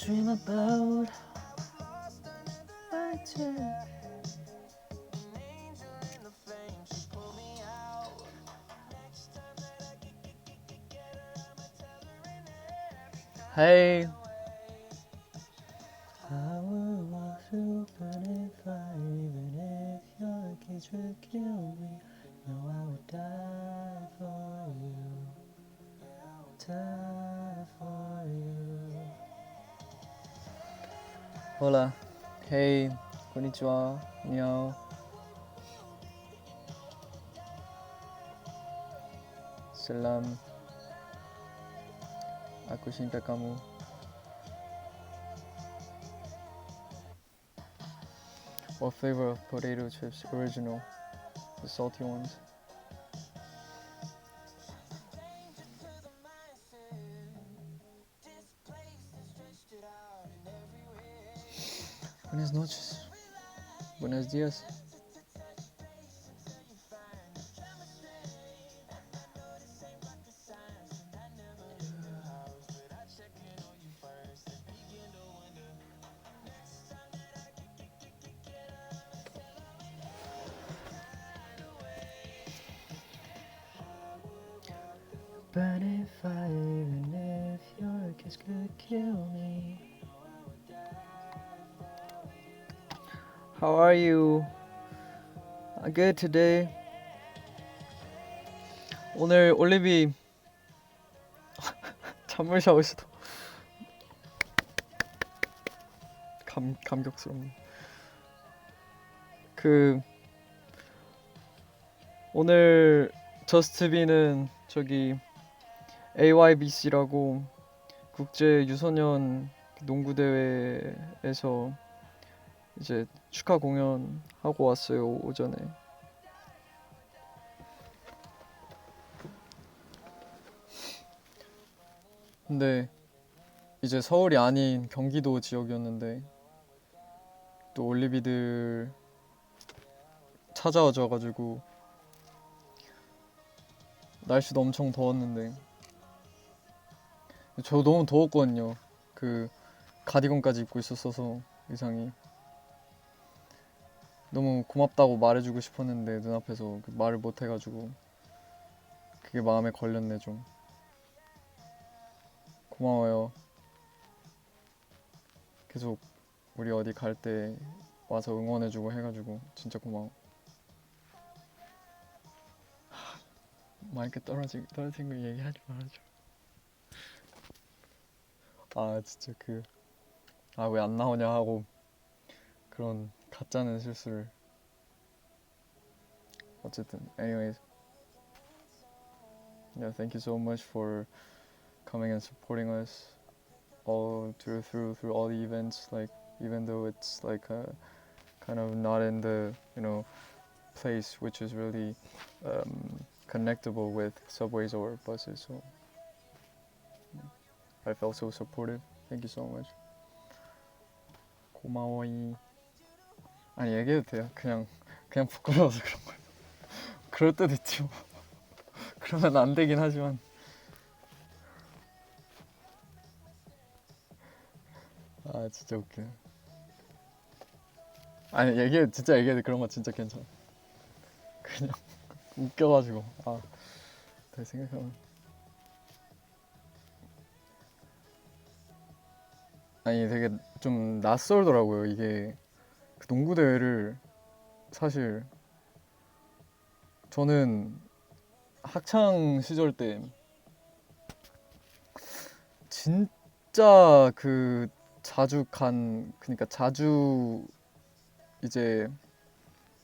Dream about Hey. I will walk through burning fire even if your kiss would kill me. No, I would die for you. Die for you. Hola. Hey. Konnichiwa. 안녕. Salam. Aku cinta kamu. What flavor of potato chips? Original. The salty ones. Buenas noches. Buenos días. Burning fire even if your kiss could kill me. How are you? I'm good today. 오늘 올리비 찬물 샤워 시도 감격스럽네. 오늘 저스트비는 저기 AYBC라고 국제 유소년 농구 대회에서 이제 축하 공연 하고 왔어요, 오전에. 근데 이제 서울이 아닌 경기도 지역이었는데 또 올리비들 찾아와줘가지고 날씨도 엄청 더웠는데 저 너무 더웠거든요. 가디건까지 입고 있었어서 의상이 너무 고맙다고 말해주고 싶었는데 눈앞에서 말을 못해가지고 그게 마음에 걸렸네. 좀 고마워요. 계속 우리 어디 갈 때 와서 응원해주고 해가지고 진짜 고마워. 마이크 떨어진 거 얘기하지 말아줘. 아 진짜 왜 안 나오냐 하고 그런 가짜는 실수를. 어쨌든 anyways, yeah, thank you so much for coming and supporting us all through all the events, like even though it's like kind of not in the place which is really connectable with subways or buses, so I felt so supported. Thank you so much. 고마워이. 아니 얘기해도 돼요? 그냥 부끄러워서 그런 거예요. 그럴 때도 있죠. 그러면 안 되긴 하지만. 아 진짜 웃겨. 아니 진짜 얘기해도 그런 거 진짜 괜찮아. 그냥 웃겨가지고. 다시 생각하면. 아니 되게 좀 낯설더라고요. 이게 농구 대회를 사실 저는 학창 시절 때 진짜 그러니까 자주 이제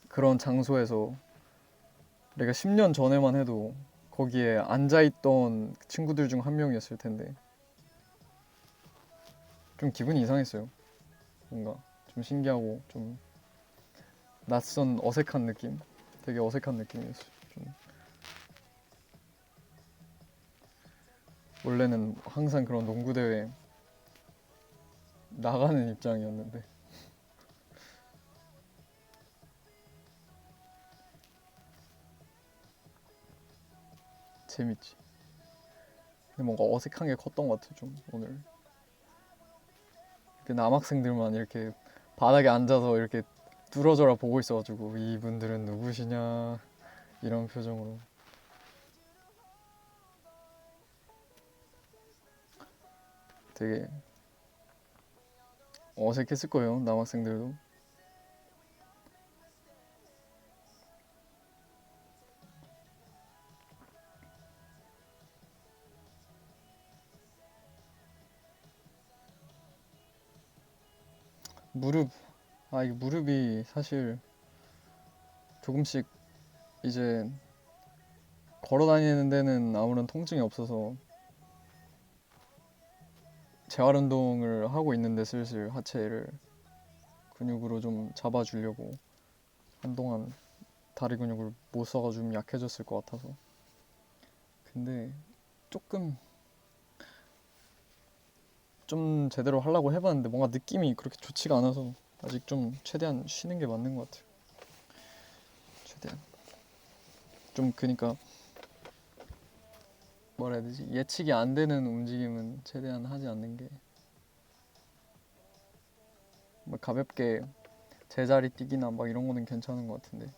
그런 장소에서 내가 10년 전에만 해도 거기에 앉아있던 친구들 중 한 명이었을 텐데 좀 기분이 이상했어요. 뭔가 좀 신기하고 좀 낯선 어색한 느낌, 되게 어색한 느낌이었어요. 좀 원래는 항상 그런 농구 대회 나가는 입장이었는데 재밌지. 근데 뭔가 어색한 게 컸던 것 같아 좀 오늘. 그 남학생들만 이렇게 바닥에 앉아서 이렇게 뚫어져라 보고 있어가지고 이분들은 누구시냐 이런 표정으로 되게 어색했을 거예요 남학생들도. 무릎, 이게 무릎이 사실 조금씩 이제 걸어 다니는 데는 아무런 통증이 없어서 재활 운동을 하고 있는데 슬슬 하체를 근육으로 좀 잡아주려고 한동안 다리 근육을 못 써가지고 좀 약해졌을 것 같아서. 근데 조금 좀 제대로 하려고 해봤는데 뭔가 느낌이 그렇게 좋지가 않아서 아직 좀 최대한 쉬는 게 맞는 것 같아요. 최대한 좀 그니까 뭐라 해야 되지, 예측이 안 되는 움직임은 최대한 하지 않는 게, 뭐 가볍게 제자리 뛰기나 막 이런 거는 괜찮은 것 같은데.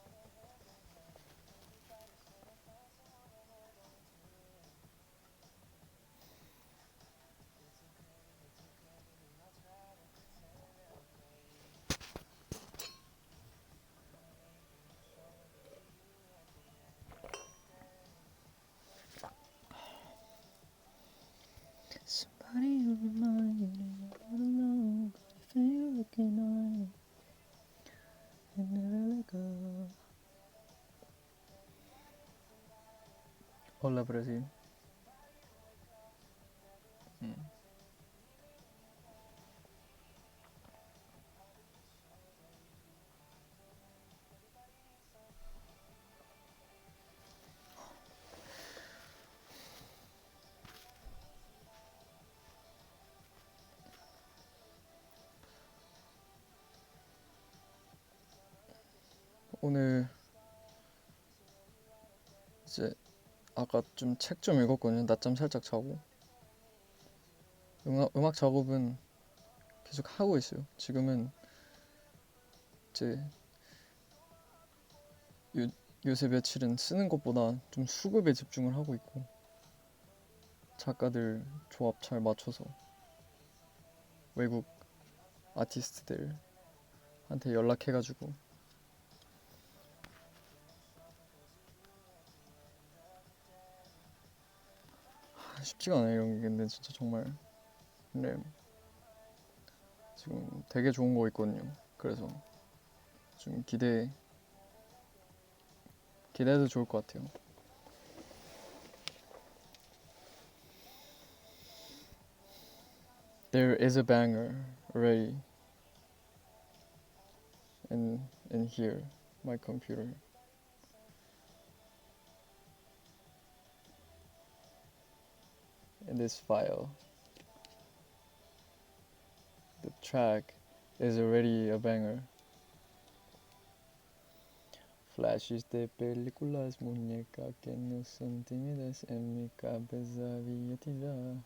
Somebody remind me I'm alone, but if you're looking on and never let go. Hola Brasil. 오늘 이제 아까 좀 책 좀 읽었거든요. 낮잠 살짝 자고. 음악 작업은 계속 하고 있어요. 지금은 이제 요, 요새 며칠은 쓰는 것보다 좀 수급에 집중을 하고 있고, 작가들 조합 잘 맞춰서 외국 아티스트들한테 연락해가지고. 쉽지가 않아요 이런 게. 근데 진짜 정말. 근데 지금 되게 좋은 거 있거든요. 그래서 좀 기대해도 좋을 것 같아요. There is a banger already in here, my computer. In this file, the track is already a banger. Flashes de películas, muñeca que no son tímidas en mi cabeza villativa.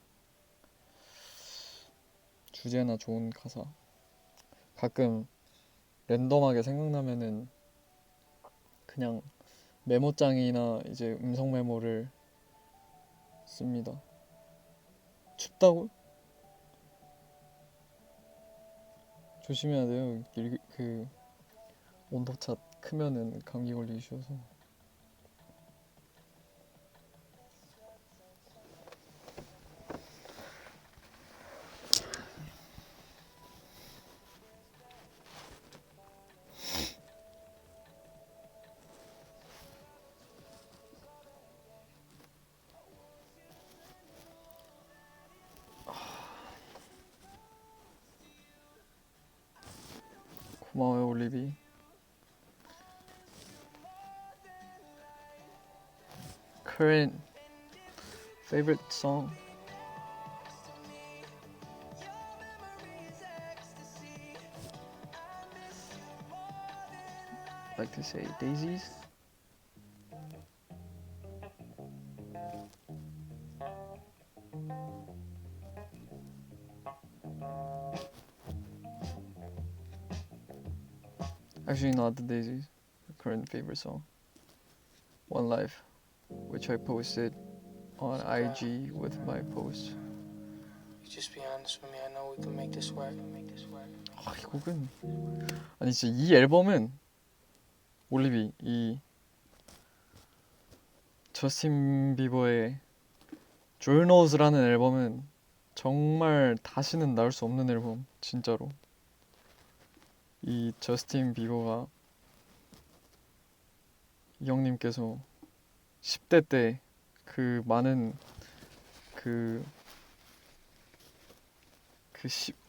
주제나 좋은 가사. 가끔 랜덤하게 생각나면은 그냥 메모장이나 이제 음성 메모를 씁니다. 춥다고? 조심해야 돼요. 그 온도차 크면은 감기 걸리기 쉬워서. 고마워요 올리비. Current favorite song. Like to say Daisies. Actually, not the Daisies. The current favorite song. One Life, which I posted on IG with my post. You just be honest with me. I know we can make this work. 아, 이 곡은 아니 진짜 이 앨범은 올리비 이 저스틴 비버의 Journals라는 앨범은 정말 다시는 나올 수 없는 앨범 진짜로. 이 저스틴 비버가 이 형님께서 10대 때 그 많은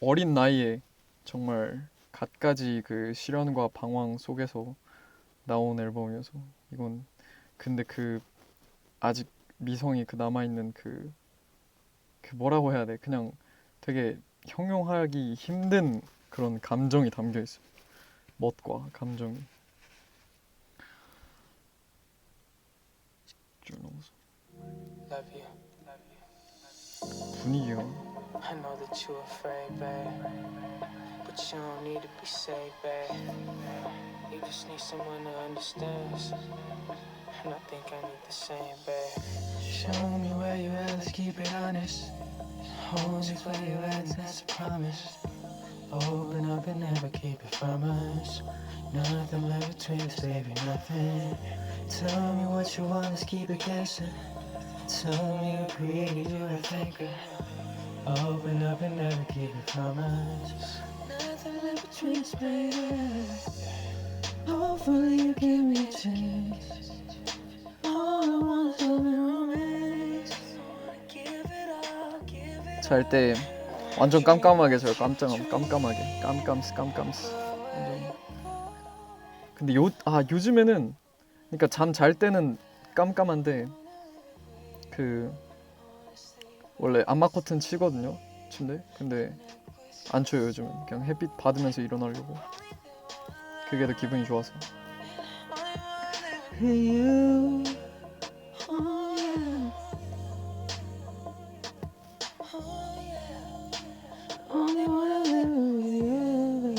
어린 나이에 정말 갖가지 그 시련과 방황 속에서 나온 앨범이어서 이건 근데 그 아직 미성이 그 남아있는 그 뭐라고 해야 돼 그냥 되게 형용하기 힘든 그런 감정이 담겨 있어. 멋과 감정이. Love you. 분위기가 I know that you're afraid, babe, but you don't need to be saved, babe. You just need someone to understand, and I think I need the same, babe. Show me where you at, let's keep it honest. Hold you where you at, that's a promise. Open up and never keep it from us. Nothing left between us, baby, nothing. Tell me what you want, let's keep it guessing. Tell me you're creative, you're a thinker. Open up and never keep it from us. Nothing left between us, baby. Hopefully you give me a chance. All I want is love and romance. Give it all, give it all. 잘 때 완전 깜깜하게 자요. 깜깜하게 깜깜스 완전. 근데 요즘에는 그러니까 잠 잘 때는 깜깜한데 그 원래 암막 커튼 치거든요 침대. 근데 안 쳐요 요즘은. 그냥 햇빛 받으면서 일어나려고. 그게 더 기분이 좋아서. You, oh yeah, oh yeah. Only wanna live with you.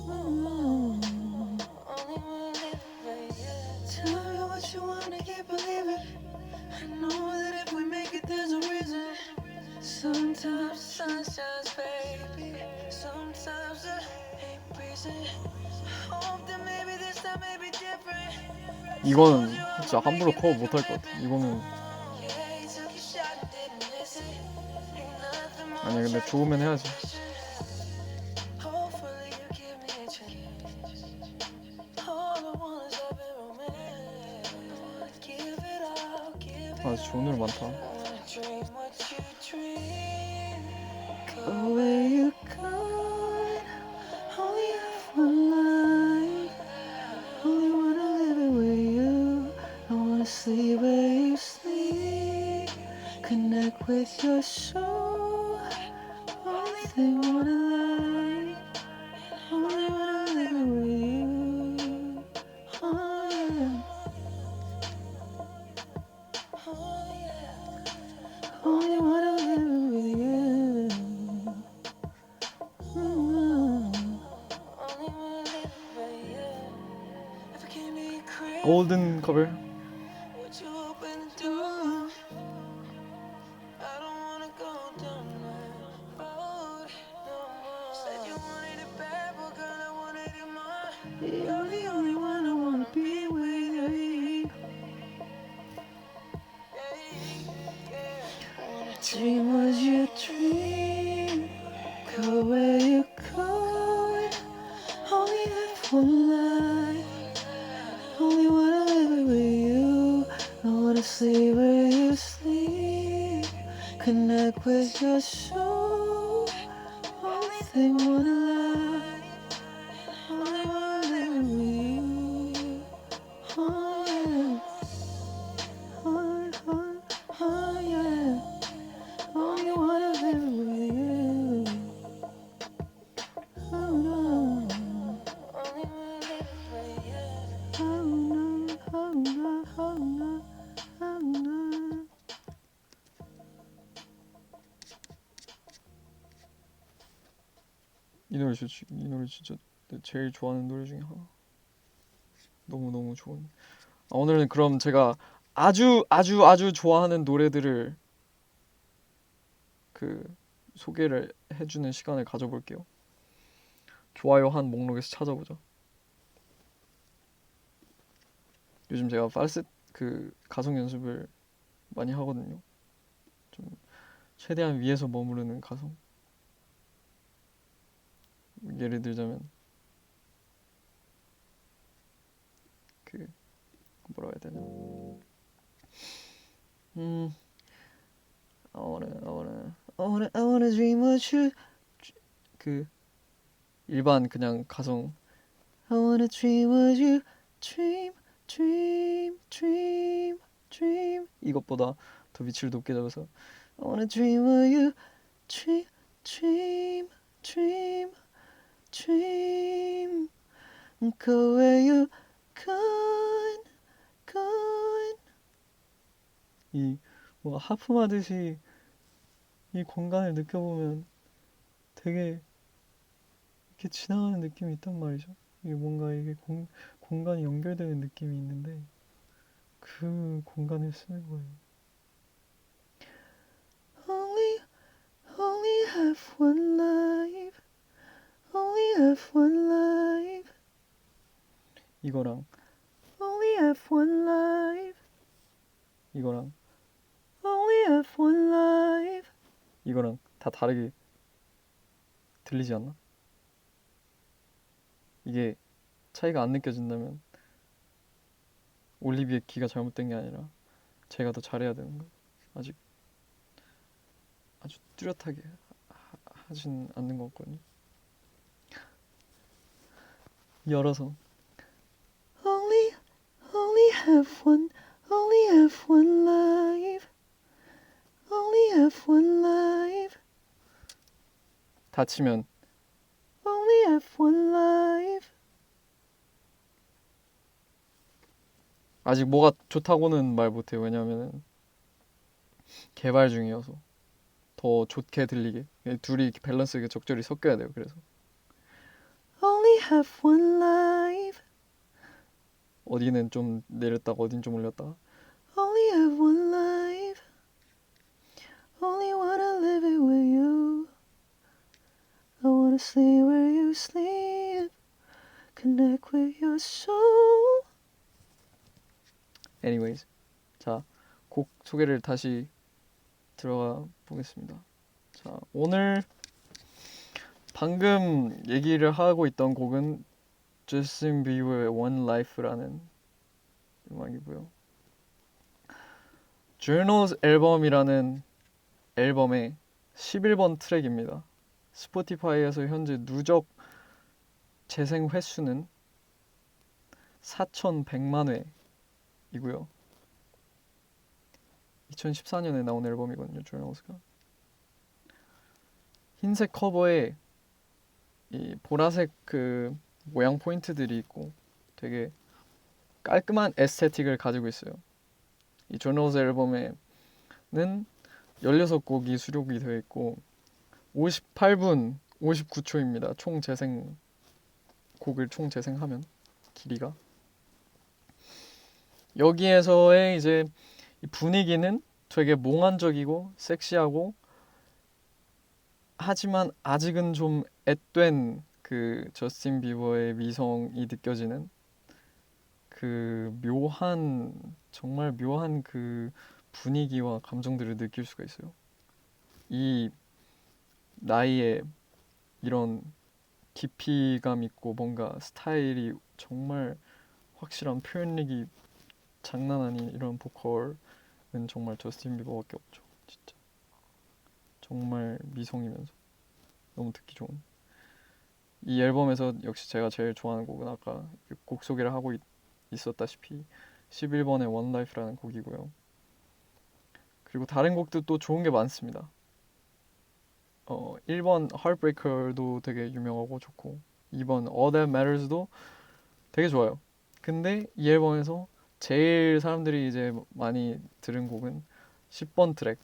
Only wanna live with you. Tell me what you wanna keep believing. I know that if we make it, there's a reason. Sometimes sun shines, baby. Sometimes the ain't breezing. Hope that maybe this time may be different. 이거는 진짜 함부로 커버 못할 것 같아. 이거는 아니 근데 좋으면 해야지. 아 좋은 노래 많다. Go where you going, only have one life. Only wanna live it with you. I wanna sleep where you sleep. Connect with your soul. Only thing wanna lie. Only wanna live it with you. Oh yeah. Oh yeah. Only wanna live it with you. 골든 커버. Would you open the door? I don't wanna go down that road no more. Said you wanted it bad, but girl, I wanted it more. You're the only one I wanna be with. Dream was your dream. Go where you going. Only have one life. Only wanna live it with you. I wanna sleep where you sleep. Connect with your soul. Only thing wanna lie. 이 노래 진짜 내 제일 좋아하는 노래 중에 하나. 너무 좋은. 오늘은 그럼 제가 아주 좋아하는 노래들을 그 소개를 해주는 시간을 가져볼게요. 좋아요 한 목록에서 찾아보자. 요즘 제가 팔셋 그 가성 연습을 많이 하거든요. 좀 최대한 위에서 머무르는 가성. 예를 들자면 그 뭐라 해야 되냐. I wanna dream what you 그 일반 그냥 가성 I wanna dream what you dream 이것보다 더 위치를 높게 잡아서 I wanna dream what you dream go where you gone 이 뭐 하품하듯이 이 공간을 느껴보면 되게 이렇게 지나가는 느낌이 있단 말이죠. 이게 뭔가 이게 공간이 연결되는 느낌이 있는데 그 공간을 쓰는 거예요. Only have one life. Only have one life. 이거랑 Only have one life. 이거랑 Only have one life. 이거랑 다 다르게 들리지 않나? 이게 차이가 안 느껴진다면 올리비의 키가 잘못된 게 아니라 제가 더 잘해야 되는 거예요. 아직 아주 뚜렷하게 하진 않는 것 같거든요. 열어서 Only have one life. Only have one life. 다치면 Only have one life. 아직 뭐가 좋다고는 말 못해요. 왜냐면은 개발 중이어서 더 좋게 들리게 둘이 밸런스가 적절히 섞여야 돼요. 그래서 Only have one life. 어디는 좀 내렸다가 어딘 좀 올렸다가 Only have one life. Only wanna live it with you. I wanna sleep where you sleep. Connect with your soul. Anyways, 자, 곡 소개를 다시 들어가 보겠습니다. 자, 오늘 방금 얘기를 하고 있던 곡은 저스틴 비버의 One Life라는 음악이고요. Journals 앨범이라는 앨범의 11번 트랙입니다. 스포티파이에서 현재 누적 재생 횟수는 4,100만 회이고요. 2014년에 나온 앨범이거든요. Journals가. 흰색 커버에 이 보라색 그 모양 포인트들이 있고 되게 깔끔한 에스테틱을 가지고 있어요. 이 Journals 앨범에는 16곡이 수록이 되어 있고 58분 59초입니다. 총 재생 곡을 총 재생하면 길이가 여기에서의 이제 분위기는 되게 몽환적이고 섹시하고 하지만 아직은 좀 앳된 그 저스틴 비버의 미성이 느껴지는 그 묘한 정말 묘한 그 분위기와 감정들을 느낄 수가 있어요. 이 나이에 이런 깊이감 있고 뭔가 스타일이 정말 확실한 표현력이 장난 아닌 이런 보컬은 정말 저스틴 비버밖에 없죠. 진짜 정말 미성이면서 너무 듣기 좋은 이 앨범에서 역시 제가 제일 좋아하는 곡은 아까 곡 소개를 하고 있었다시피 11번의 One Life라는 곡이고요. 그리고 다른 곡도 또 좋은 게 많습니다. 1번 Heartbreaker도 되게 유명하고 좋고 2번 All That Matters도 되게 좋아요. 근데 이 앨범에서 제일 사람들이 이제 많이 들은 곡은 10번 트랙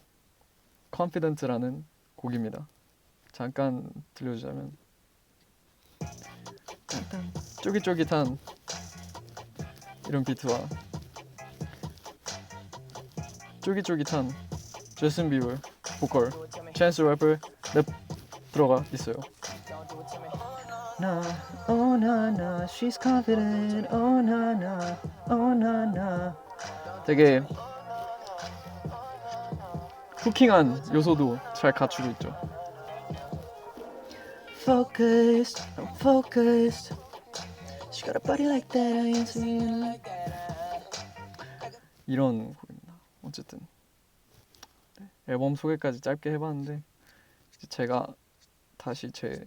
Confident라는 곡입니다. 잠깐 들려주자면 쫄깃쫄깃한 이런 비트와 쫄깃쫄깃한 제슨 비버 보컬 찬스 래퍼 랩 들어가 있어요. 나, oh na na, she's confident, oh na na, oh na na. 되게 후킹한 요소도 잘 갖추고 있죠. Focused, I'm focused. She got a body like that, I ain't seen like 이런 곡입니다. 어쨌든 네, 앨범 소개까지 짧게 해봤는데 이제 제가 다시 제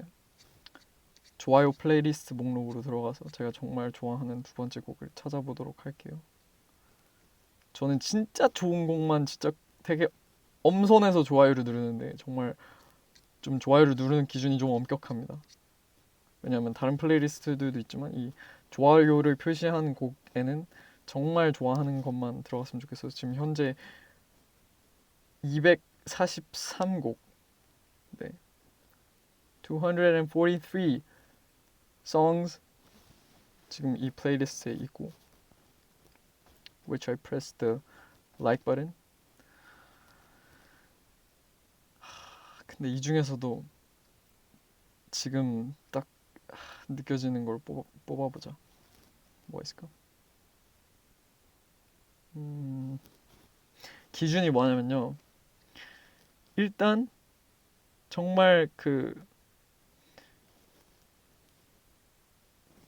좋아요 플레이리스트 목록으로 들어가서 제가 정말 좋아하는 두 번째 곡을 찾아보도록 할게요. 저는 진짜 좋은 곡만 진짜 되게 엄선해서 좋아요를 누르는데 정말 좀 좋아요를 누르는 기준이 좀 엄격합니다. 왜냐하면 다른 플레이리스트들도 있지만 이 좋아요를 표시한 곡에는 정말 좋아하는 것만 들어갔으면 좋겠어요. 지금 현재 243곡, 네, 243 songs 지금 이 플레이리스트에 있고, which I pressed the like button. 근데 이 중에서도 지금 딱 느껴지는 걸 뽑아보자. 뭐가 있을까? 기준이 뭐냐면요. 일단 정말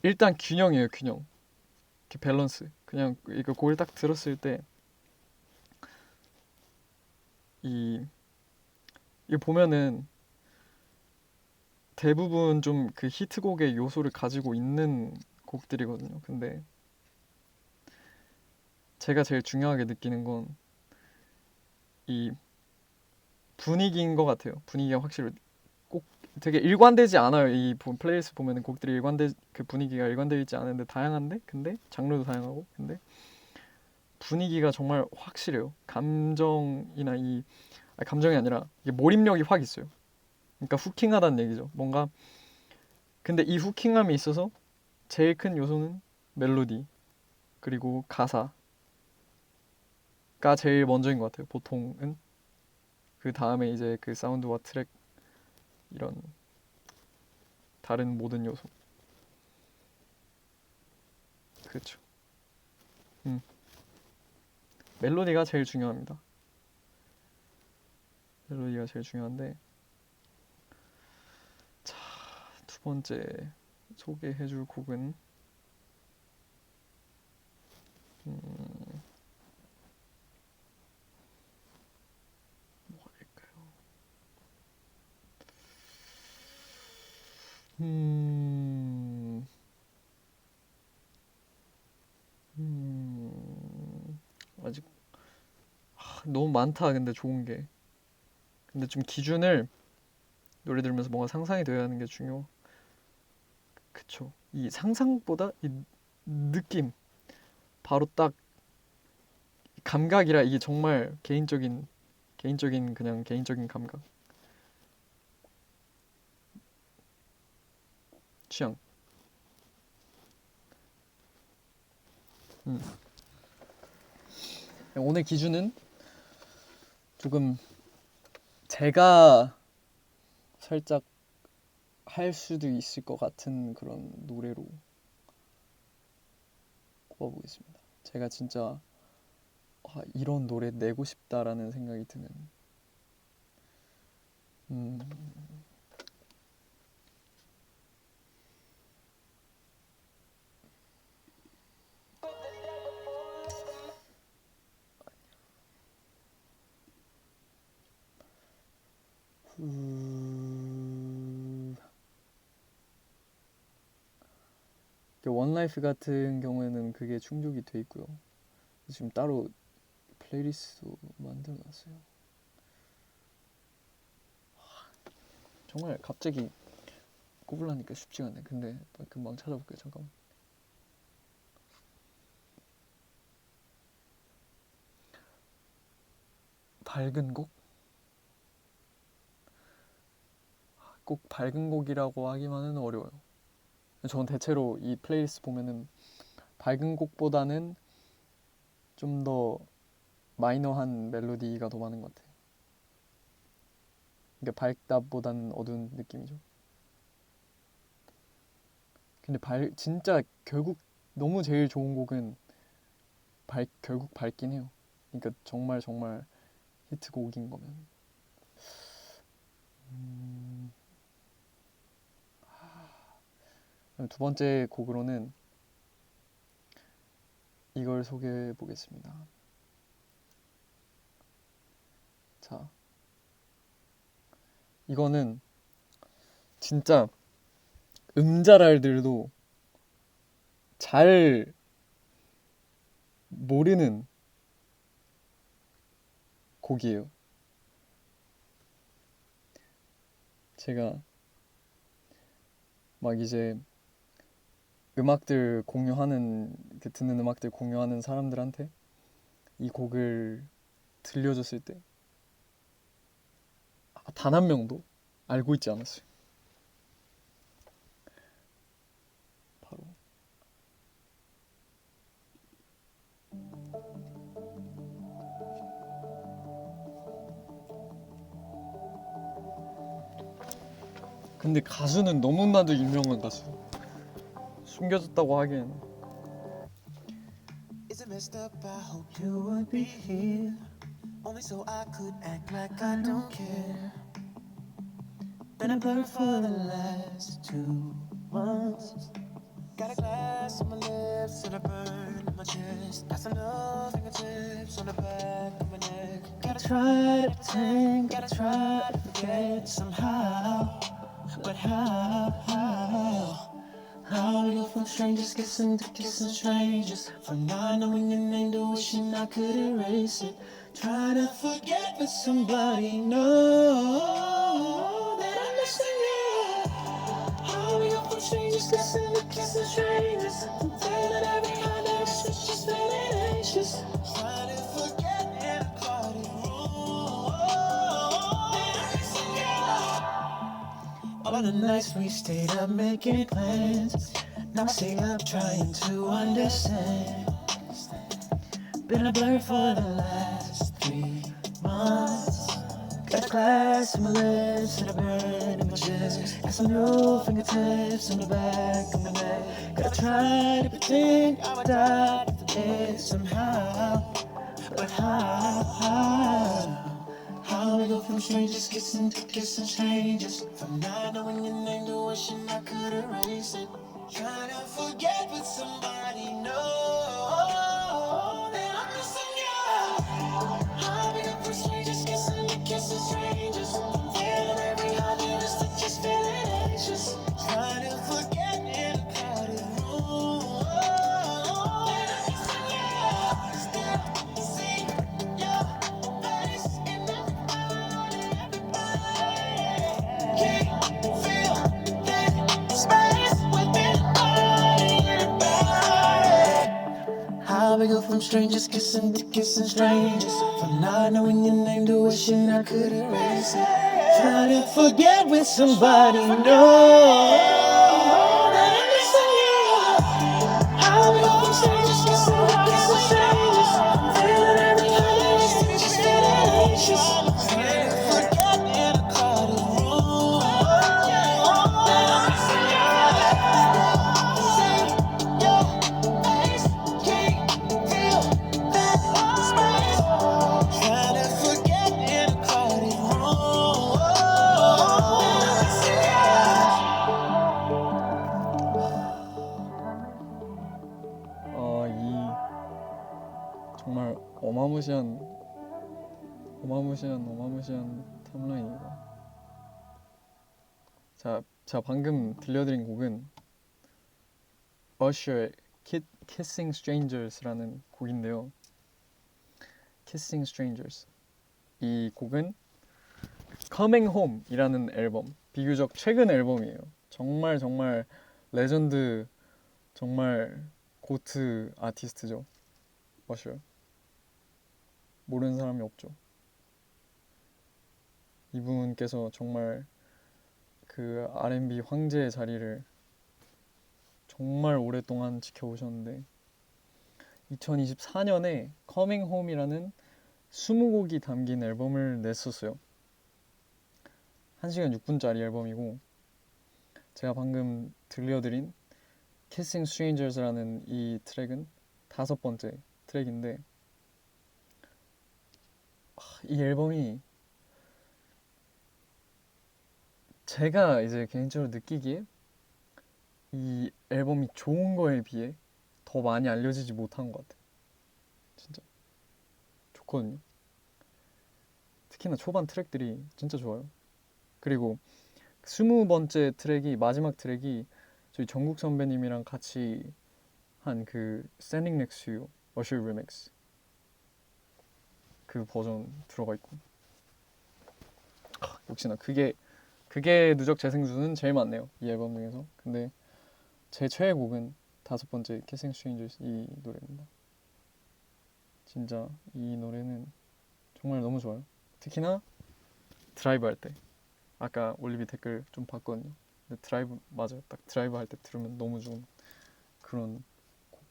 일단 균형이에요. 균형. 이렇게 밸런스. 그냥 이거 곡을 딱 들었을 때 이거 보면은 대부분 좀 그 히트곡의 요소를 가지고 있는 곡들이거든요. 근데 제가 제일 중요하게 느끼는 건 이 분위기인 것 같아요. 분위기가 확실히 꼭 되게 일관되지 않아요. 이 플레이리스트 보면은 곡들이 그 분위기가 일관되어 있지 않은데 다양한데, 근데 장르도 다양하고, 근데 분위기가 정말 확실해요. 감정이나 감정이 아니라 이게 몰입력이 확 있어요. 그러니까 후킹하다는 얘기죠. 뭔가 근데 이 후킹함에 있어서 제일 큰 요소는 멜로디 그리고 가사가 제일 먼저인 것 같아요. 보통은 그 다음에 이제 그 사운드와 트랙 이런 다른 모든 요소. 그렇죠. 멜로디가 제일 중요합니다. 멜로디가 제일 중요한데, 자, 두 번째 소개해줄 곡은 뭐가 될까요? 아직 너무 많다. 근데 좋은 게. 근데 좀 기준을 노래 들으면서 뭔가 상상이 되어야 하는 게 중요. 그쵸. 이 상상보다 이 느낌, 바로 딱 감각이라 이게 정말 개인적인 그냥 개인적인 감각, 취향. 오늘 기준은 조금 제가 살짝 할 수도 있을 것 같은 그런 노래로 꼽아보겠습니다. 제가 진짜 이런 노래 내고 싶다라는 생각이 드는 원라이프 같은 경우에는 그게 충족이 돼 있고요. 지금 따로 플레이리스트도 만들어놨어요. 정말 갑자기 꼽으려니까 쉽지가 않네. 근데 금방 찾아볼게요. 잠깐만. 밝은 곡? 꼭 밝은 곡이라고 하기만은 어려워요. 전 대체로 이 플레이리스트 보면은 밝은 곡보다는 좀 더 마이너한 멜로디가 더 많은 것 같아요. 그러니까 밝다보다는 어두운 느낌이죠. 근데 진짜 결국 너무 제일 좋은 곡은 결국 밝긴 해요. 그러니까 정말 정말 히트곡인 거면. 두 번째 곡으로는 이걸 소개해 보겠습니다. 자, 이거는 진짜 음자랄들도 잘 모르는 곡이에요. 제가 막 이제 음악들 공유하는, 듣는 음악들 공유하는 사람들한테 이 곡을 들려줬을 때 단 한 명도 알고 있지 않았어요. 바로 근데 가수는 너무나도 유명한 가수. 숨겨졌다고 하기엔. Is it messed up? I hope you would be here. Only so I could act like I don't care. Been a blur for the last 2 months. Got a glass on my lips and a burn in my chest. Got some numb fingertips on the back of my neck. Gotta try to pretend, gotta try to forget somehow. But how we go from strangers kissing to kissing strangers, from not knowing your name to wishing I could erase it. Try to forget, but somebody knows that I'm missing you. How we go from strangers kissing to kissing strangers, from feeling every kind of shit, just feeling anxious. Try to forget in a party room that I'm missing you. All the nights we stayed up making plans. Now I stay up trying to understand. Been a blur for the last 3 months. Got a glass in my lips and a burn in my chest. Got some new fingertips on the back of my neck. Gotta try to pretend I would die to forget somehow. But how we go from strangers kissing to kissing strangers, from not knowing your name to wishing I could erase it. Trying to forget, but somebody knows that I'm missing you. How we go from strangers kissing to kissing strangers, from feeling every heartbeat is to just feeling anxious. Trying to forget in a crowded room that I'm missing you. Still see your face in everybody. Can't feel that space within everybody. How we go from strangers kissing to kissing strangers, from not knowing your name to wishing I could erase it. Try to forget with somebody know that I'm missing you. How we go from strangers kissing to kissing strangers, from feeling every heartbeat to just feeling anxious. Try to forget in a crowded room that I'm missing you. See your face, can't feel that space. Try to forget in a crowded room that I'm missing 이 정말 어마무시한 탑라인이다. 자, 방금 들려드린 곡은 Usher의 Kissing Strangers라는 곡인데요. Kissing Strangers. 이 곡은 Coming Home이라는 앨범, 비교적 최근 앨범이에요. 정말 정말 레전드, 정말 고트 아티스트죠. Usher. 모르는 사람이 없죠. 이분께서 정말 그 R&B 황제의 자리를 정말 오랫동안 지켜오셨는데 2024년에 Coming Home이라는 20곡이 담긴 앨범을 냈었어요. 1시간 6분짜리 앨범이고 제가 방금 들려드린 Kissing Strangers라는 이 트랙은 5번째 트랙인데 이 앨범이 제가 이제 개인적으로 느끼기에 이 앨범이 좋은 거에 비해 더 많이 알려지지 못한 것 같아요. 진짜 좋거든요. 특히나 초반 트랙들이 진짜 좋아요. 그리고 20번째 트랙이 마지막 트랙이 저희 정국 선배님이랑 같이 한 그 Standing Next to You Usher 리믹스 그 버전 들어가 있고 역시나 그게 누적 재생수는 제일 많네요 이 앨범 중에서. 근데 제 최애곡은 5번째 Kissing Strangers 이 노래입니다. 진짜 이 노래는 정말 너무 좋아요. 특히나 드라이브 할 때 아까 올리비 댓글 좀 봤거든요. 근데 드라이브 맞아요. 딱 드라이브 할 때 들으면 너무 좋은 그런 곡.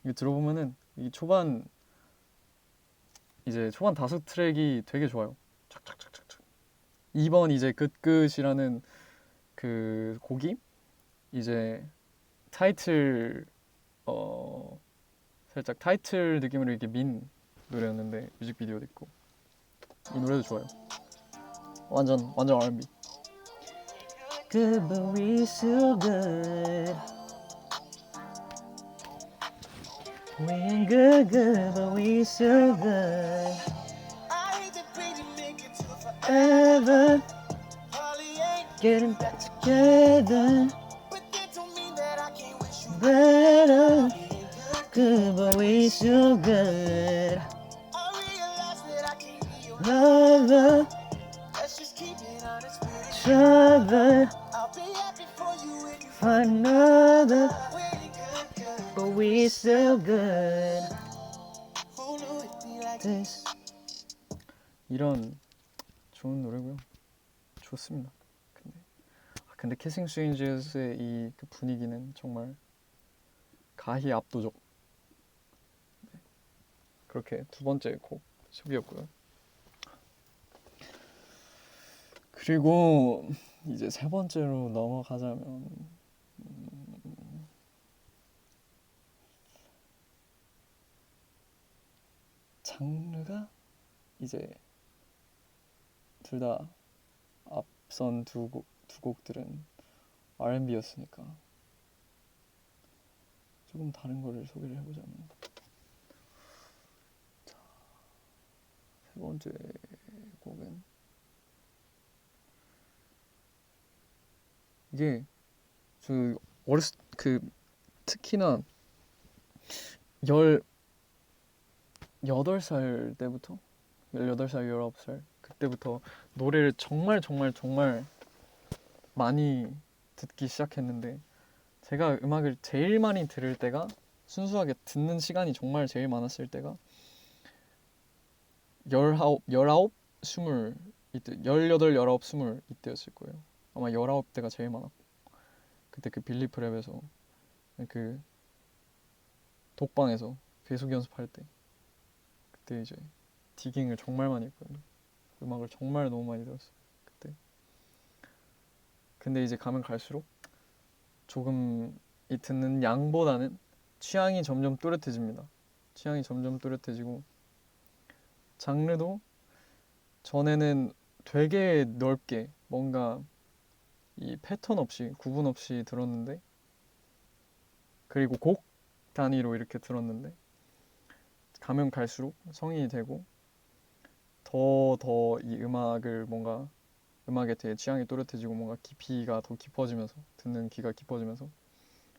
이거 들어보면은 이 초반 이제 초반 5트랙이 되게 좋아요. 착착착착착. 2번 이제 끝끝이라는 그 곡이 이제 타이틀 살짝 타이틀 느낌으로 이렇게 민 노래였는데 뮤직비디오도 있고 이 노래도 좋아요. 완전 R&B. Good but we so good. We ain't good but we so good. Ever getting back together. Better. Good but we so good. Lover. Trouble. Find another. But we so good. This. 이런 좋은 노래고요. 좋습니다. 근데 Kissing Strangers의 이 그 분위기는 정말 가히 압도적. 네. 그렇게 2번째 곡 수비였고요. 그리고 이제 3번째로 넘어가자면 장르가 이제 둘 다 앞선 두 곡들은 R&B였으니까 조금 다른 거를 소개를 해보자면 자, 3번째 곡은 이게 저 어렸을 그 특히나 18살 때부터 18살, 19살 그때부터 노래를 정말 많이 듣기 시작했는데 제가 음악을 제일 많이 들을 때가 순수하게 듣는 시간이 정말 제일 많았을 때가 19, 20 이때 18, 19, 20 이때였을 거예요. 아마 19대가 제일 많았고 그때 그 빌리프랩에서 그 독방에서 계속 연습할 때 그때 이제 디깅을 정말 많이 했거든요. 음악을 정말 너무 많이 들었어요 그때. 근데 이제 가면 갈수록 조금 이 듣는 양보다는 취향이 점점 또렷해집니다. 취향이 점점 또렷해지고 장르도 전에는 되게 넓게 뭔가 이 패턴 없이 구분 없이 들었는데 그리고 곡 단위로 이렇게 들었는데 가면 갈수록 성인이 되고 더 이 음악을 뭔가 음악에 대해 취향이 또렷해지고 뭔가 깊이가 더 깊어지면서 듣는 귀가 깊어지면서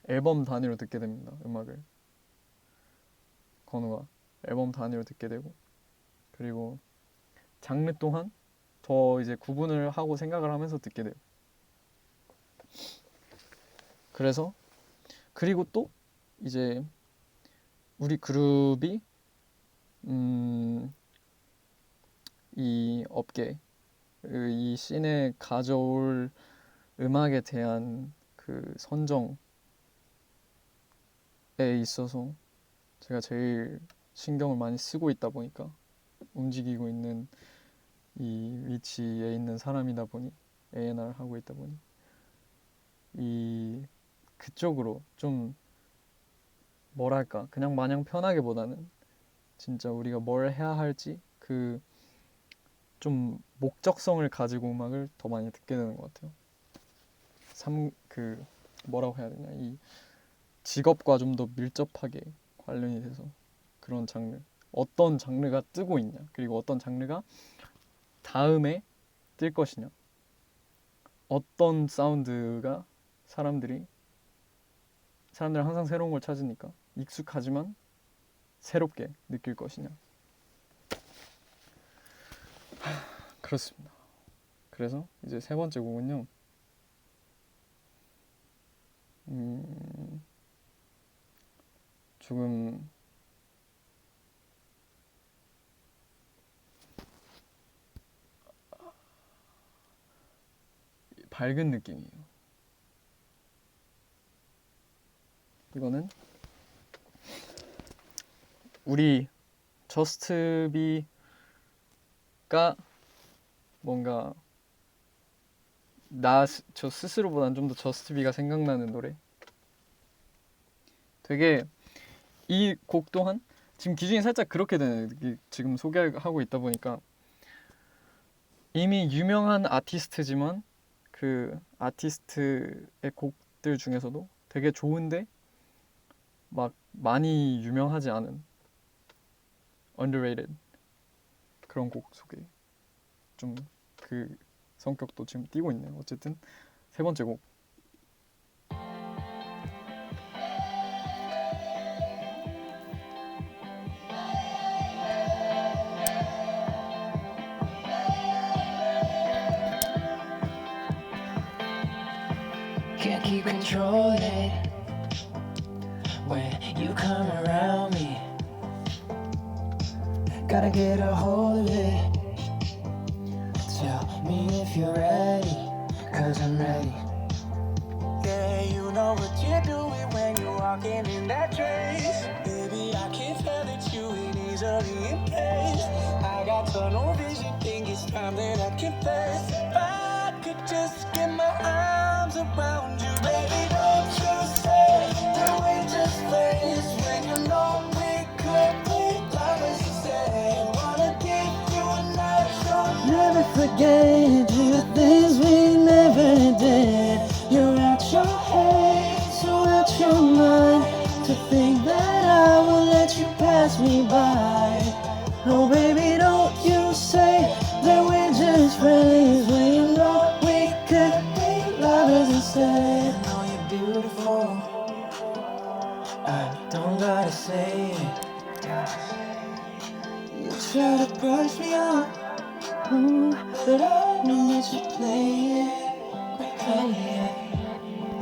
앨범 단위로 듣게 됩니다. 음악을 건우가 앨범 단위로 듣게 되고 그리고 장르 또한 더 이제 구분을 하고 생각을 하면서 듣게 돼요. 그래서 그리고 또 이제 우리 그룹이 이 업계 이 씬에 가져올 음악에 대한 그 선정 있어서 제가 제일 신경을 많이 쓰고 있다 보니까 움직이고 있는 이 위치에 있는 사람이다 보니 A&R 하고 있다 보니 이 그쪽으로 좀 뭐랄까 그냥 마냥 편하게보다는 진짜 우리가 뭘 해야 할지 그 좀 목적성을 가지고 음악을 더 많이 듣게 되는 것 같아요. 그 뭐라고 해야 되냐 이 직업과 좀 더 밀접하게 관련이 돼서 그런 장르 어떤 장르가 뜨고 있냐 그리고 어떤 장르가 다음에 뜰 것이냐 어떤 사운드가 사람들은 항상 새로운 걸 찾으니까 익숙하지만 새롭게 느낄 것이냐 그렇습니다. 그래서 이제 세 번째 곡은요 조금 밝은 느낌이에요. 이거는 우리 저스트비가 뭔가 저 스스로보단 좀 더 저스트비가 생각나는 노래. 되게 이 곡 또한 지금 기준이 살짝 그렇게 되네. 지금 소개하고 있다 보니까 이미 유명한 아티스트지만 그 아티스트의 곡들 중에서도 되게 좋은데 막 많이 유명하지 않은 underrated 그런 곡 소개 좀 그 성격도 지금 띄고 있네요. 어쨌든 세 번째 곡 Can't keep controlling when you come around me. Gotta get a hold of it. Tell me if you're ready, 'cause I'm ready. Yeah, you know what you're doing when you're walking in that dress. Baby, I can tell that you ain't easily impressed. I got tunnel vision, think it's time that I confess. If I could just get my arms around you, baby, don't you say that we just friends when you know we could be lovers instead. Wanna give you a night show, never forget the things we never did. You're out your head, so out your mind, to think that I will let you pass me by. Oh baby, don't you say that we're just friends when you know we could be lovers instead. I know you're beautiful, I don't gotta say it. You try to brush me off, but I know that you play it.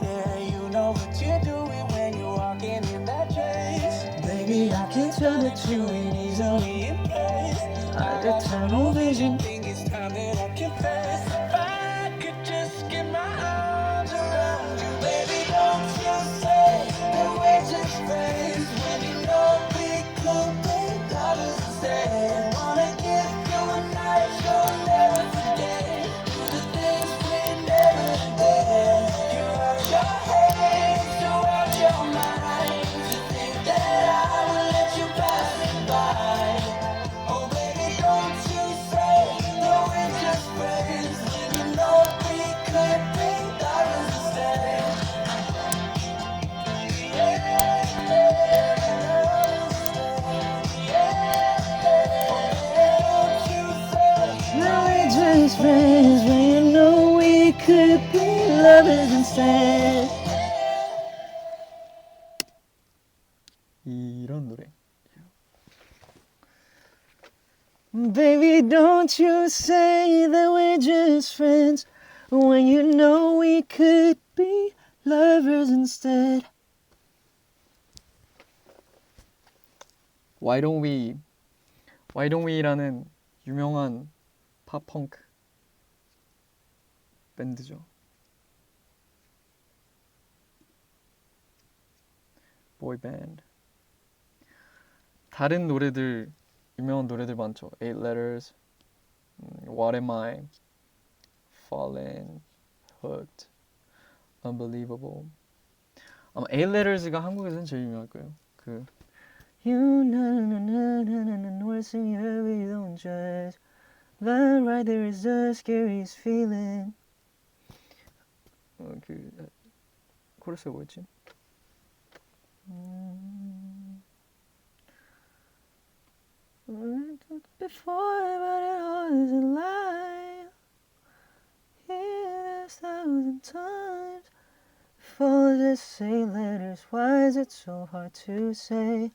Yeah, you know what you're doing when you're walking in that dress. Baby, I can tell that you ain't easily impressed. I got tunnel vision, think it's time that I confess. If I could just get my arms around you, baby, don't you say that we're just friends when you know we could be lovers instead. Wanna give you a night you'll never forget. Do the things we never did. You're out your head, so out your mind, to think that I will let you pass me by. Oh baby, don't you say that we're just friends when you know we could be lovers instead. Now we're just friends when you know we could be lovers instead. 이런 노래 Baby, don't you say that we're just friends when you know we could be lovers instead. Why Don't We라는 유명한 팝펑크 밴드죠. boy band. 다른 노래들 유명한 노래들 많죠. Eight Letters, What Am I, Fallen, Hooked, Unbelievable. 아마 Eight Letters가 한국에서는 제일 유명할 거예요. 그 You know, we're singing we don't judge. But right there is the scariest feeling. 그 코러스가 뭐였지? Before, but it was a lie. Hear this 1,000 times. If all I just say letters, why is it so hard to say?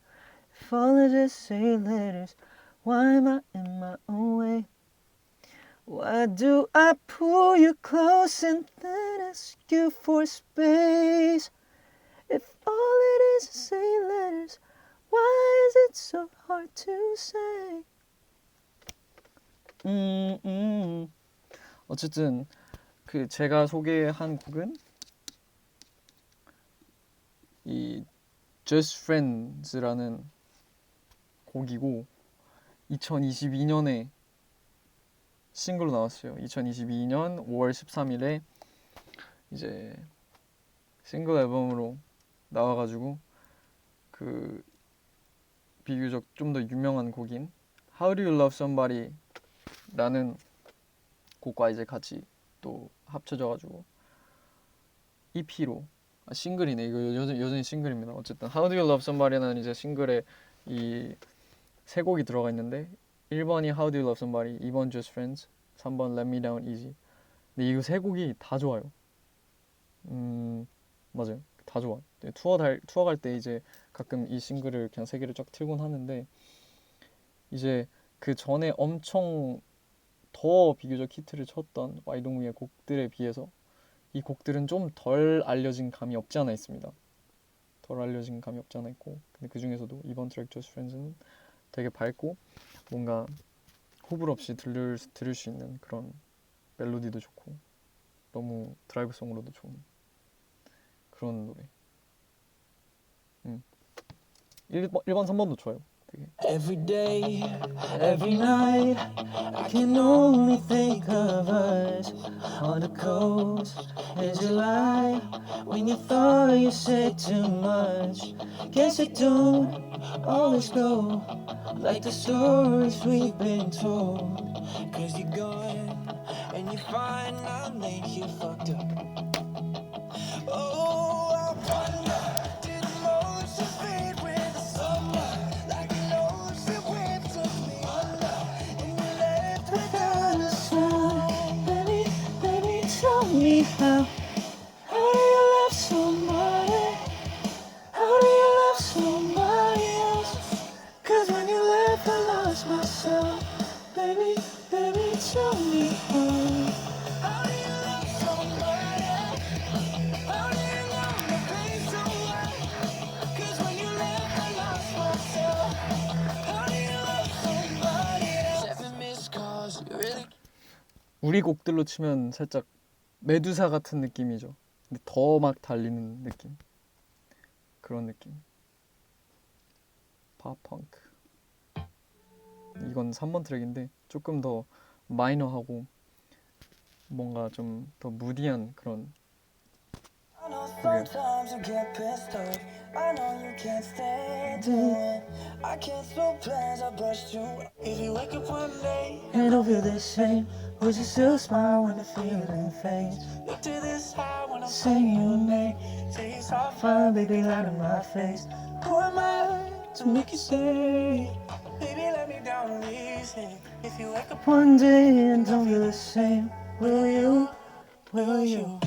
If all I just say letters, why am I in my own way? Why do I pull you close and then ask you for space? If all it is say letters, why is it so hard to say? 어쨌든 그 제가 소개한 곡은 이 Just Friends라는 곡이고 2022년에 싱글로 나왔어요. 2022년 5월 13일에 이제 싱글 앨범으로 나와가지고 그 비교적 좀 더 유명한 곡인 How Do You Love Somebody 라는 곡과 이제 같이 또 합쳐져가지고 EP로 싱글이네. 이거 여전히 싱글입니다. 어쨌든 How Do You Love Somebody는 이제 싱글에 이 세 곡이 들어가 있는데 1번이 How Do You Love Somebody, 2번 Just Friends, 3번 Let Me Down Easy. 근데 이거 세 곡이 다 좋아요. 맞아요. 다 좋아. 투어 갈 때 이제 가끔 이 싱글을 그냥 세 개를 쫙 틀곤 하는데 이제 그 전에 엄청 더 비교적 히트를 쳤던 와이동우의 곡들에 비해서 이 곡들은 좀 덜 알려진 감이 없지 않아 있습니다. 덜 알려진 감이 없지 않아 있고 근데 그 중에서도 이번 트랙 Just Friends는 되게 밝고 뭔가 호불 없이 들을 수 있는 그런 멜로디도 좋고 너무 드라이브송으로도 좋은 그런 노래. 1번 3번도 좋아요. 되게. Every day, every night, I can only think of us on the coast in July. When you thought you said too much, guess it don't always go like the stories we've been told. Cause you're gone and you find out that you fucked up. Oh, I wonder, did emotions fade with the summer? Like an ocean wave took me under, and you left without a sound. Baby, tell me how do you love somebody? How do you love somebody else? Cause when you left I lost myself. Baby, tell me how do you love somebody? How do you love the pain so well? Cause when you left I lost myself. How do you love somebody else? 7 missed calls, you really 우리 곡들로 치면 살짝 메두사 같은 느낌이죠. 근데 더 막 달리는 느낌. 그런 느낌. 팝펑크. 이건 3번 트랙인데 조금 더 마이너하고 뭔가 좀 더 무디한 그런 I know sometimes you get pissed off. I know you can't stand it. I cancel plans, I brushed you. If you wake up one day and don't feel the same, would you still smile when the feeling fades? Look to this high when I'm saying your name. Say it's all fine, baby, lie to my face. Who am I to make you stay? Baby, let me down easy. If you wake up one day and don't feel the same, will you? Will you?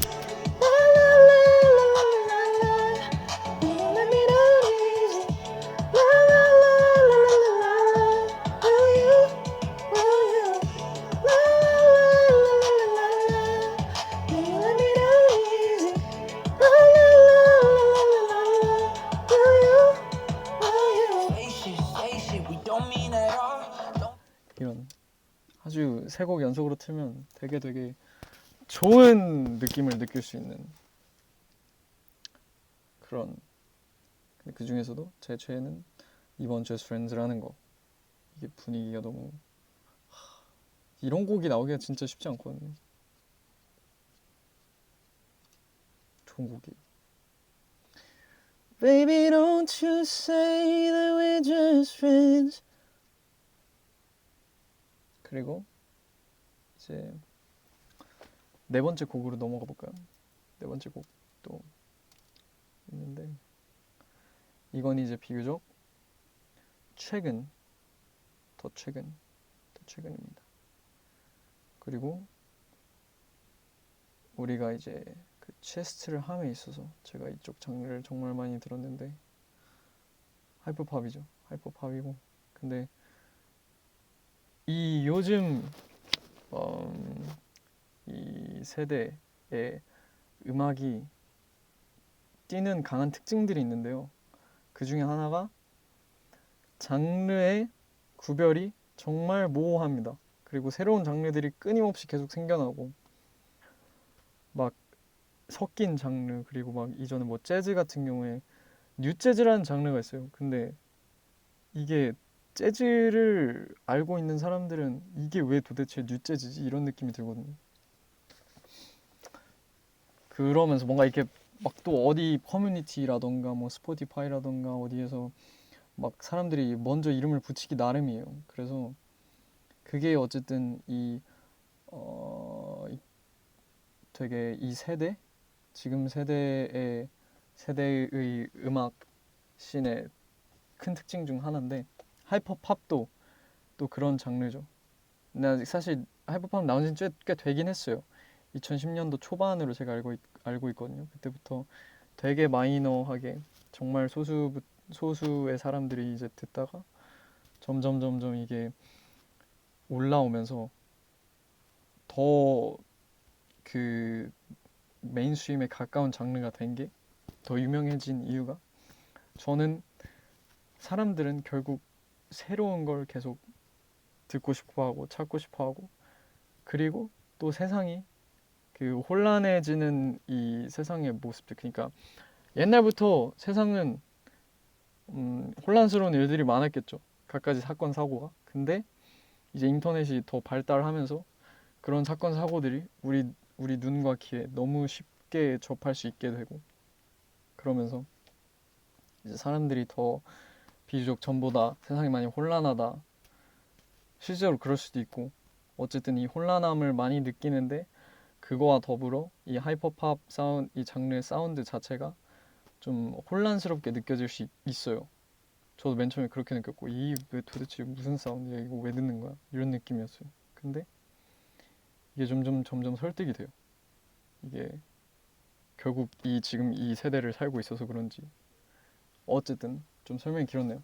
이런 아주 세 곡 연속으로 틀면 되게 좋은 느낌을 느낄 수 있는 그런 근데 그 중에서도 제 최애는 이번 Just Friends라는 거. 이게 분위기가 너무 이런 곡이 나오기가 진짜 쉽지 않거든요. 좋은 곡이에요. Baby don't you say that we're just friends. 그리고 이제 네 번째 곡으로 넘어가 볼까요? 네 번째 곡도 있는데 이건 이제 비교적 더 최근입니다. 그리고 우리가 이제 그 체스트를 함에 있어서 제가 이쪽 장르를 정말 많이 들었는데 하이퍼팝이죠. 하이퍼팝이고 근데 이 요즘 이 세대의 음악이 띠는 강한 특징들이 있는데요. 그 중에 하나가 장르의 구별이 정말 모호합니다. 그리고 새로운 장르들이 끊임없이 계속 생겨나고 막 섞인 장르 그리고 막 이전에 뭐 재즈 같은 경우에 뉴 재즈라는 장르가 있어요. 근데 이게 재즈를 알고 있는 사람들은 이게 왜 도대체 뉴 재즈지? 이런 느낌이 들거든요. 그러면서 뭔가 이렇게 막 또 어디 커뮤니티라던가 뭐 스포티파이라던가 어디에서 막 사람들이 먼저 이름을 붙이기 나름이에요. 그래서 그게 어쨌든 되게 이 세대 지금 세대의 음악 씬의 큰 특징 중 하나인데 하이퍼팝도 또 그런 장르죠. 근데 아직 사실 하이퍼팝 나온 지 꽤 되긴 했어요. 2010년도 초반으로 제가 알고 있거든요. 그때부터 되게 마이너하게 정말 소수의 사람들이 이제 듣다가 점점 이게 올라오면서 더 그 메인스트림에 가까운 장르가 된 게 더 유명해진 이유가 저는 사람들은 결국 새로운 걸 계속 듣고 싶어하고 찾고 싶어하고 그리고 또 세상이 그 혼란해지는 이 세상의 모습들 그러니까 옛날부터 세상은 혼란스러운 일들이 많았겠죠. 갖가지 사건 사고가. 근데 이제 인터넷이 더 발달하면서 그런 사건 사고들이 우리 눈과 귀에 너무 쉽게 접할 수 있게 되고 그러면서 이제 사람들이 더 비교적 전보다 세상이 많이 혼란하다. 실제로 그럴 수도 있고 어쨌든 이 혼란함을 많이 느끼는데 그거와 더불어 이 하이퍼팝 사운드 이 장르의 사운드 자체가 좀 혼란스럽게 느껴질 수 있어요. 저도 맨 처음에 그렇게 느꼈고 이게 도대체 무슨 사운드야 이거 왜 듣는 거야 이런 느낌이었어요. 근데 이게 점점 설득이 돼요. 이게 결국 지금 이 세대를 살고 있어서 그런지 어쨌든 좀 설명이 길었네요.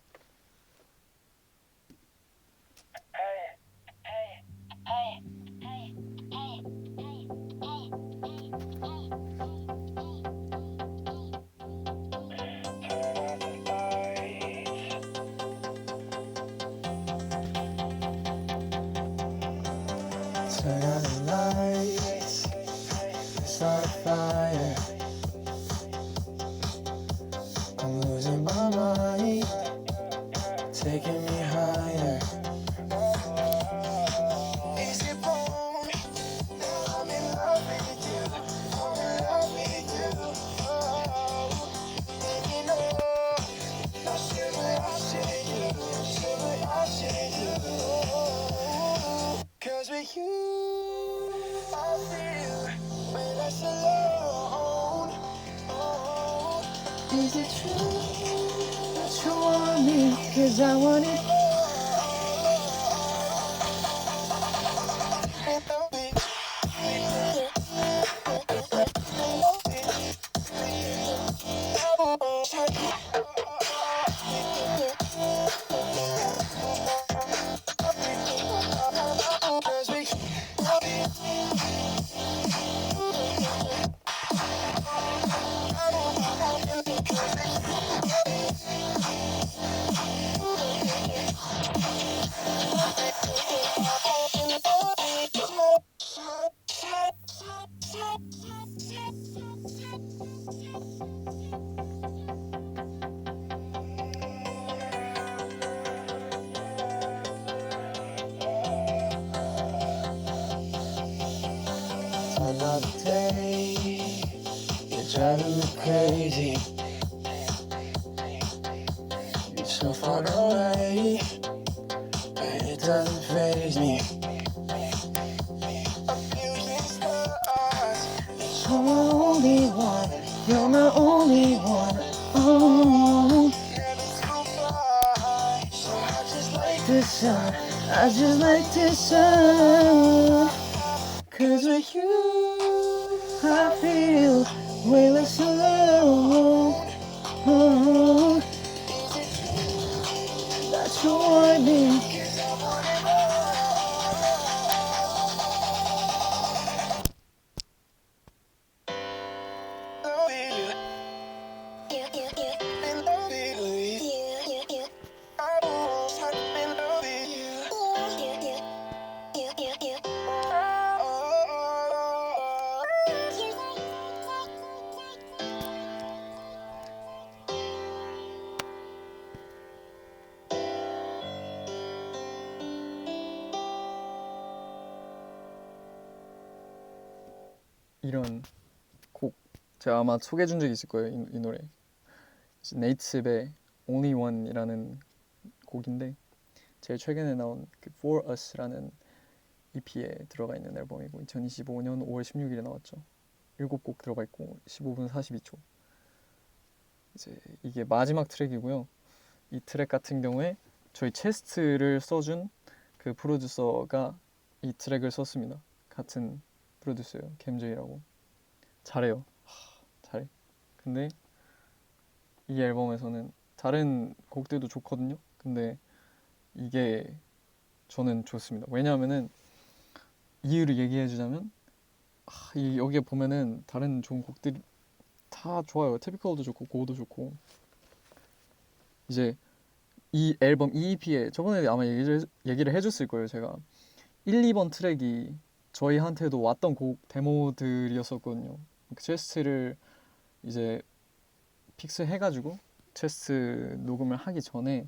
Turn out the lights, start a fire. I'm losing my mind, taking me higher. Is it wrong? Now I'm in love with you. I'm in love with you. Oh, and you know, I should you. Should I you? 'Cause with you, I feel way less alone. Oh, is it true that you want me? 'Cause I want it. Hey, you're driving me crazy. You're so far away, but it doesn't faze me. A billion stars, you're my only one. You're my only one. Oh, never too far. So I just like the sun. I just like the sun. 'Cause with you, I feel way less alone. Oh, that's what I need. 이런 곡 제가 아마 소개해준 적이 있을 거예요. 이 노래 네이츠의 Only One이라는 곡인데 제일 최근에 나온 그 For Us라는 EP에 들어가 있는 앨범이고 2025년 5월 16일에 나왔죠. 7곡 들어가 있고 15분 42초. 이제 이게 마지막 트랙이고요. 이 트랙 같은 경우에 저희 체스트를 써준 그 프로듀서가 이 트랙을 썼습니다. 같은 프로듀서예요. 캠제이라고. 잘해요. 잘해. 근데 이 앨범에서는 다른 곡들도 좋거든요. 근데 이게 저는 좋습니다. 왜냐하면은 이유를 얘기해주자면 여기에 보면은 다른 좋은 곡들이 다 좋아요. 티피컬도 좋고 고도 좋고 이제 이 앨범 EP에 저번에 아마 얘기를 해줬을 거예요. 제가 1, 2번 트랙이 저희한테도 왔던 곡 데모들이었었거든요. 그 체스트를 이제 픽스해가지고 체스트 녹음을 하기 전에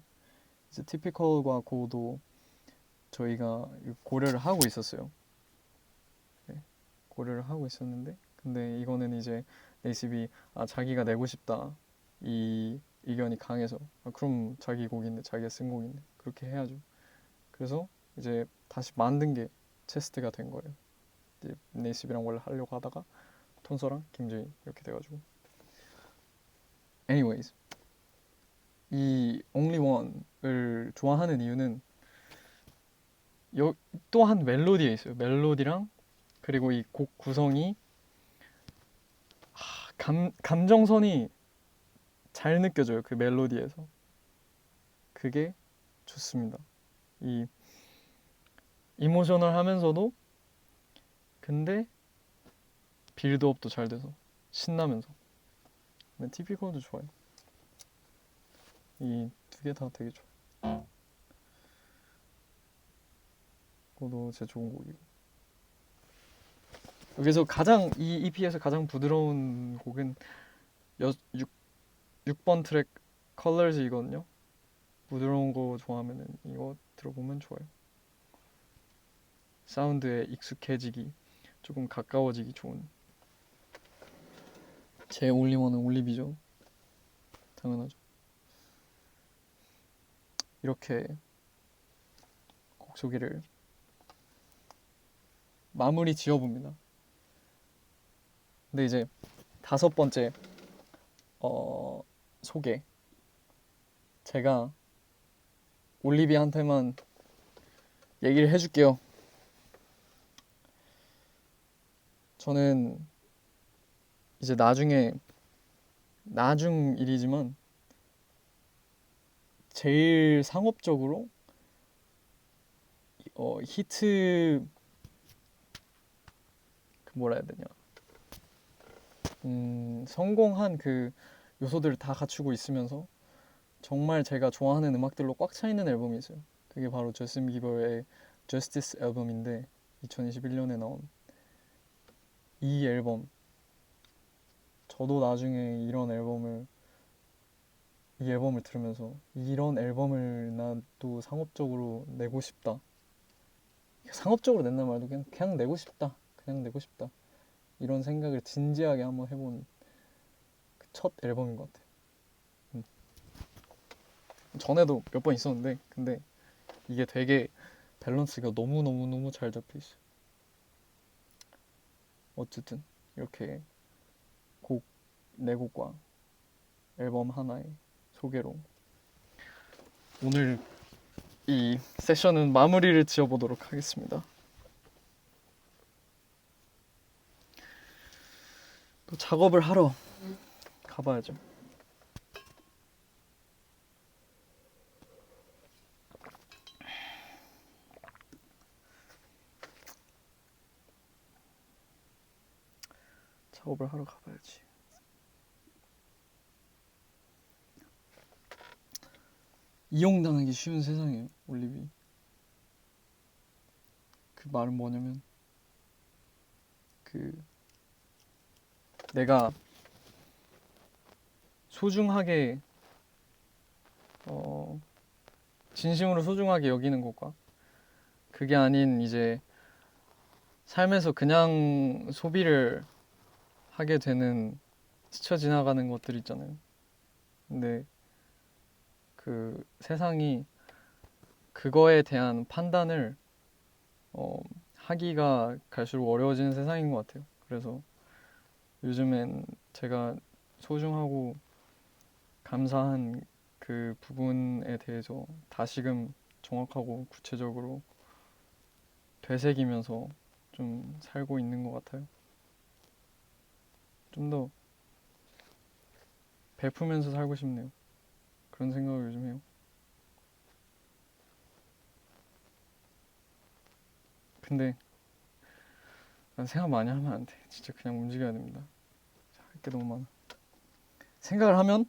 이제 티피컬과 고도 저희가 고려를 하고 있었어요. 네, 고려를 하고 있었는데 근데 이거는 이제 네이십이 자기가 내고 싶다 이 의견이 강해서 그럼 자기 곡인데 자기가 쓴 곡인데 그렇게 해야죠. 그래서 이제 다시 만든 게 체스트가 된 거예요. 이제 네이십이랑 원래 하려고 하다가 톤서랑 김재희 이렇게 돼가지고 anyways 이 Only One을 좋아하는 이유는 또한 멜로디에 있어요. 멜로디랑 그리고 이 곡 구성이 감정선이 잘 느껴져요. 그 멜로디에서 그게 좋습니다. 이 이모셔널 하면서도 근데 빌드업도 잘 돼서 신나면서 티피컬도 좋아요. 이 두 개 다 되게 좋아요. 그것도 제 좋은 곡이고 여기서 가장 이 EP에서 가장 부드러운 곡은 6번 트랙 Colors이거든요. 부드러운 거 좋아하면 이거 들어보면 좋아요. 사운드에 익숙해지기 조금 가까워지기 좋은 제 올리원은 올리비죠. 당연하죠. 이렇게 곡 소개를 마무리 지어봅니다. 근데 이제 5번째 소개 제가 올리비한테만 얘기를 해줄게요. 저는 이제 나중 일이지만 제일 상업적으로 히트 뭐라 해야 되냐 성공한 그 요소들을 다 갖추고 있으면서 정말 제가 좋아하는 음악들로 꽉 차 있는 앨범이 있어요. 그게 바로 저스틴 비버의 Justice 앨범인데 2021년에 나온 이 앨범 저도 나중에 이 앨범을 들으면서 이런 앨범을 나도 상업적으로 내고 싶다. 상업적으로 낸다는 말도 그냥 내고 싶다. 그냥 내고 싶다. 이런 생각을 진지하게 한번 해본 그 첫 앨범인 것 같아요. 전에도 몇 번 있었는데 근데 이게 되게 밸런스가 너무너무너무 잘 잡혀 있어요. 어쨌든 이렇게 곡 4곡과 앨범 하나의 소개로 오늘 이 세션은 마무리를 지어보도록 하겠습니다. 또 작업을 하러 가봐야죠. 작업을 하러 가봐야지. 이용당하기 쉬운 세상이에요, 올리비. 그 말은 뭐냐면 그 내가 소중하게 진심으로 소중하게 여기는 것과 그게 아닌 이제 삶에서 그냥 소비를 하게 되는 스쳐 지나가는 것들 있잖아요. 근데 그 세상이 그거에 대한 판단을 하기가 갈수록 어려워지는 세상인 것 같아요. 그래서 요즘엔 제가 소중하고 감사한 그 부분에 대해서 다시금 정확하고 구체적으로 되새기면서 좀 살고 있는 것 같아요. 좀 더 베푸면서 살고 싶네요. 그런 생각을 요즘 해요. 근데 난 생각 많이 하면 안 돼. 진짜 그냥 움직여야 됩니다. 할 게 너무 많아. 생각을 하면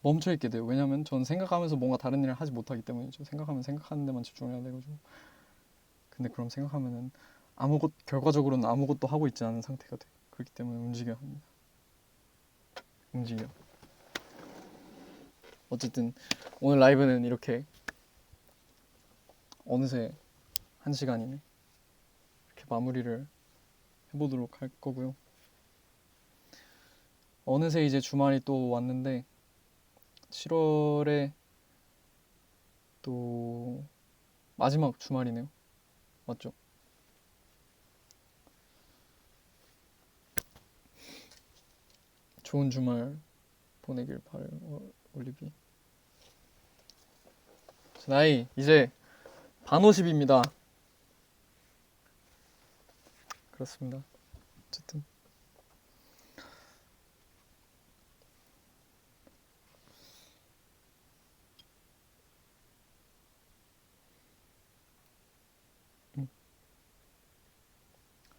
멈춰 있게 돼요. 왜냐면 전 생각하면서 뭔가 다른 일을 하지 못하기 때문이죠. 생각하면 생각하는 데만 집중해야 돼가지고. 근데 그럼 생각하면은 결과적으로는 아무것도 하고 있지 않은 상태가 돼. 그렇기 때문에 움직여야 합니다. 움직여. 어쨌든 오늘 라이브는 이렇게 어느새 1시간이네. 이렇게 마무리를 해보도록 할 거고요. 어느새 이제 주말이 또 왔는데 7월에 또 마지막 주말이네요. 맞죠? 좋은 주말 보내길 바라요, 올리비. 나이 이제 반 50입니다. 그렇습니다. 어쨌든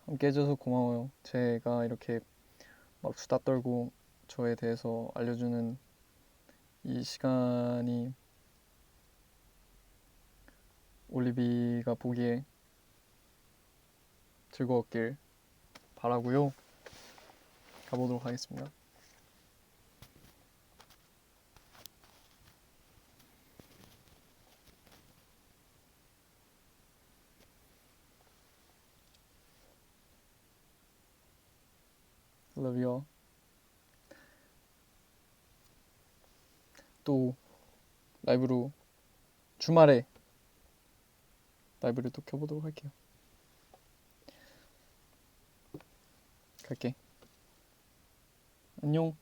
함께 해줘서 고마워요. 제가 이렇게 막 수다 떨고 저에 대해서 알려주는 이 시간이 올리비가 보기에 즐거웠길 바라고요. 가보도록 하겠습니다. Love you all. 또 라이브로 주말에 라이브를 또 켜보도록 할게요. 갈게. 안녕.